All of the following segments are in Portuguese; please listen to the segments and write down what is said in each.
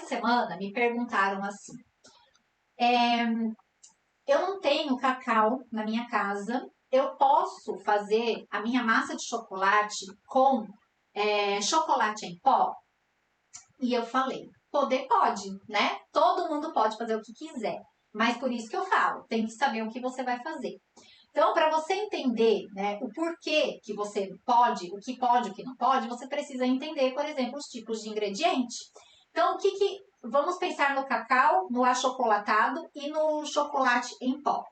essa semana me perguntaram assim, eu não tenho cacau na minha casa, eu posso fazer a minha massa de chocolate com chocolate em pó? E eu falei, poder pode, né? Todo mundo pode fazer o que quiser. Mas por isso que eu falo, tem que saber o que você vai fazer. Então, para você entender, né, o porquê que você pode, o que não pode, você precisa entender, por exemplo, os tipos de ingrediente. Então, vamos pensar no cacau, no achocolatado e no chocolate em pó.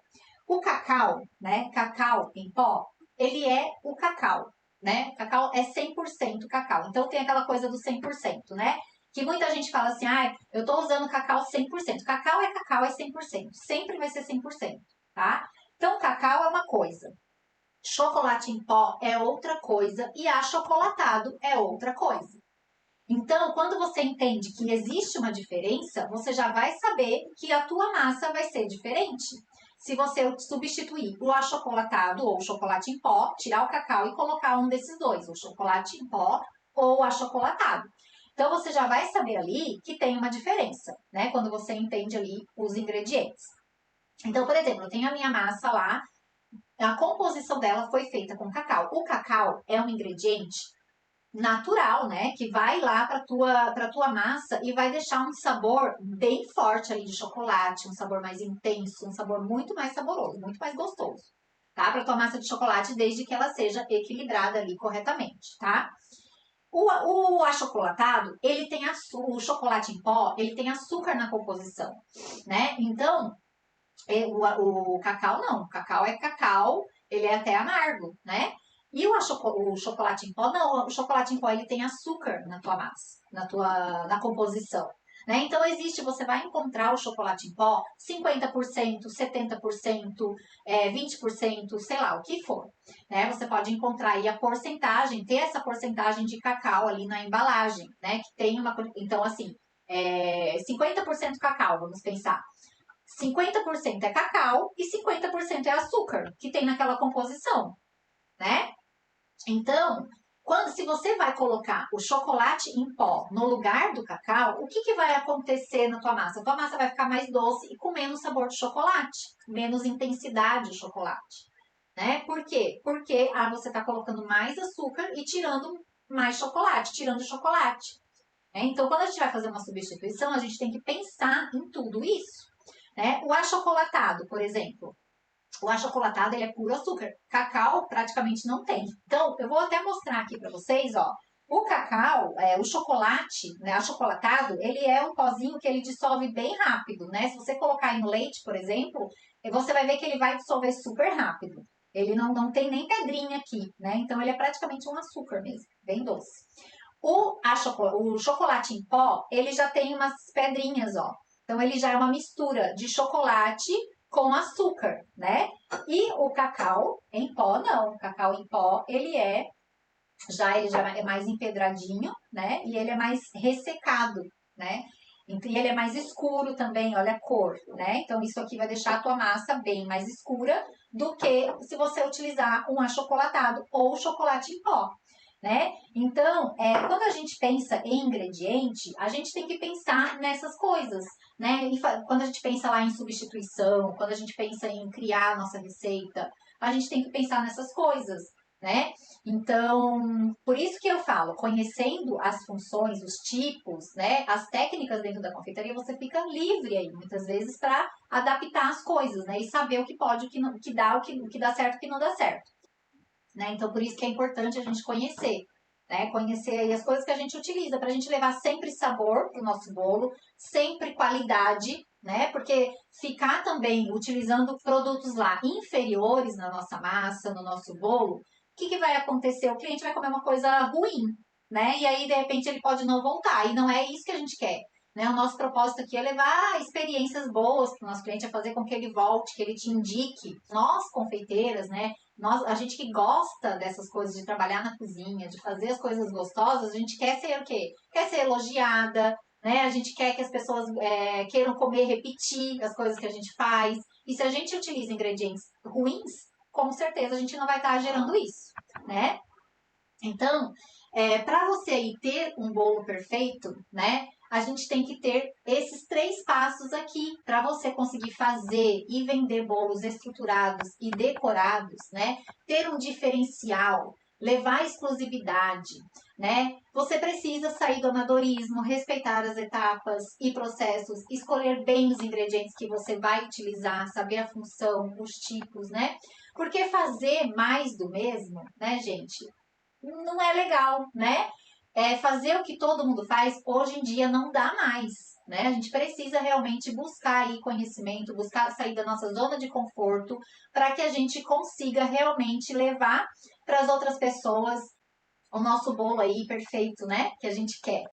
O cacau, né, cacau em pó, ele é o cacau, né? Cacau é 100% cacau. Então tem aquela coisa do 100%, né? Que muita gente fala assim, eu tô usando cacau 100%. Cacau, é 100%. Sempre vai ser 100%, tá? Então, cacau é uma coisa, chocolate em pó é outra coisa e achocolatado é outra coisa. Então, quando você entende que existe uma diferença, você já vai saber que a tua massa vai ser diferente. Se você substituir o achocolatado ou o chocolate em pó, tirar o cacau e colocar um desses dois, o chocolate em pó ou o achocolatado. Então, você já vai saber ali que tem uma diferença, né? Quando você entende ali os ingredientes. Então, por exemplo, eu tenho a minha massa lá, a composição dela foi feita com cacau. O cacau é um ingrediente natural, né? Que vai lá para tua massa e vai deixar um sabor bem forte ali de chocolate, um sabor mais intenso, um sabor muito mais saboroso, muito mais gostoso, tá? Para tua massa de chocolate, desde que ela seja equilibrada ali corretamente, tá? O achocolatado, ele tem o chocolate em pó, ele tem açúcar na composição, né? Então, o cacau não, o cacau é cacau, ele é até amargo, né? E o chocolate em pó, não, o chocolate em pó ele tem açúcar na tua massa, na composição. Né? Então existe, você vai encontrar o chocolate em pó 50%, 70%, 20%, sei lá, o que for. Né? Você pode encontrar aí a porcentagem, ter essa porcentagem de cacau ali na embalagem, né? Que tem uma. Então, assim, 50% cacau, vamos pensar. 50% é cacau e 50% é açúcar que tem naquela composição, né? Então, se você vai colocar o chocolate em pó no lugar do cacau, o que vai acontecer na tua massa? A tua massa vai ficar mais doce e com menos sabor de chocolate, menos intensidade de chocolate, né? Por quê? Porque você está colocando mais açúcar e tirando mais chocolate, tirando chocolate. Então, quando a gente vai fazer uma substituição, a gente tem que pensar em tudo isso. Né? O achocolatado, por exemplo. O achocolatado ele é puro açúcar. Cacau praticamente não tem. Então, eu vou até mostrar aqui para vocês, ó. O cacau, o chocolate, né, achocolatado, ele é um pozinho que ele dissolve bem rápido, né? Se você colocar aí no leite, por exemplo, você vai ver que ele vai dissolver super rápido. Ele não tem nem pedrinha aqui, né? Então, ele é praticamente um açúcar mesmo, bem doce. O chocolate em pó, ele já tem umas pedrinhas, ó. Então, ele já é uma mistura de chocolate com açúcar, né? E o cacau em pó, não. O cacau em pó, ele já é mais empedradinho, né? E ele é mais ressecado, né? E ele é mais escuro também, olha a cor, né? Então, isso aqui vai deixar a tua massa bem mais escura do que se você utilizar um achocolatado ou chocolate em pó. Né? Então, quando a gente pensa em ingrediente, a gente tem que pensar nessas coisas, né? E quando a gente pensa lá em substituição, quando a gente pensa em criar a nossa receita, a gente tem que pensar nessas coisas, né? Então, por isso que eu falo, conhecendo as funções, os tipos, né, as técnicas dentro da confeitaria, você fica livre aí, muitas vezes, para adaptar as coisas, né? E saber o que pode, o que dá, o que dá certo, o que não dá certo. Né? Então, por isso que é importante a gente conhecer. Né? Conhecer aí as coisas que a gente utiliza, para a gente levar sempre sabor para o nosso bolo, sempre qualidade, né? Porque ficar também utilizando produtos lá inferiores na nossa massa, no nosso bolo, o que vai acontecer? O cliente vai comer uma coisa ruim, né? E aí, de repente, ele pode não voltar. E não é isso que a gente quer. Né? O nosso propósito aqui é levar experiências boas para o nosso cliente, é fazer com que ele volte, que ele te indique. Nós, confeiteiras, né? A gente que gosta dessas coisas, de trabalhar na cozinha, de fazer as coisas gostosas, a gente quer ser o quê? Quer ser elogiada, né? A gente quer que as pessoas queiram comer, repetir as coisas que a gente faz. E se a gente utiliza ingredientes ruins, com certeza a gente não vai estar gerando isso, né? Então, para você aí ter um bolo perfeito, né? a gente tem que ter esses 3 passos aqui para você conseguir fazer e vender bolos estruturados e decorados, né? Ter um diferencial, levar exclusividade, né? Você precisa sair do amadorismo, respeitar as etapas e processos, escolher bem os ingredientes que você vai utilizar, saber a função, os tipos, né? Porque fazer mais do mesmo, né, gente, não é legal, né? Fazer o que todo mundo faz, hoje em dia não dá mais, né? A gente precisa realmente buscar aí conhecimento, buscar sair da nossa zona de conforto, para que a gente consiga realmente levar para as outras pessoas o nosso bolo aí perfeito, né? Que a gente quer.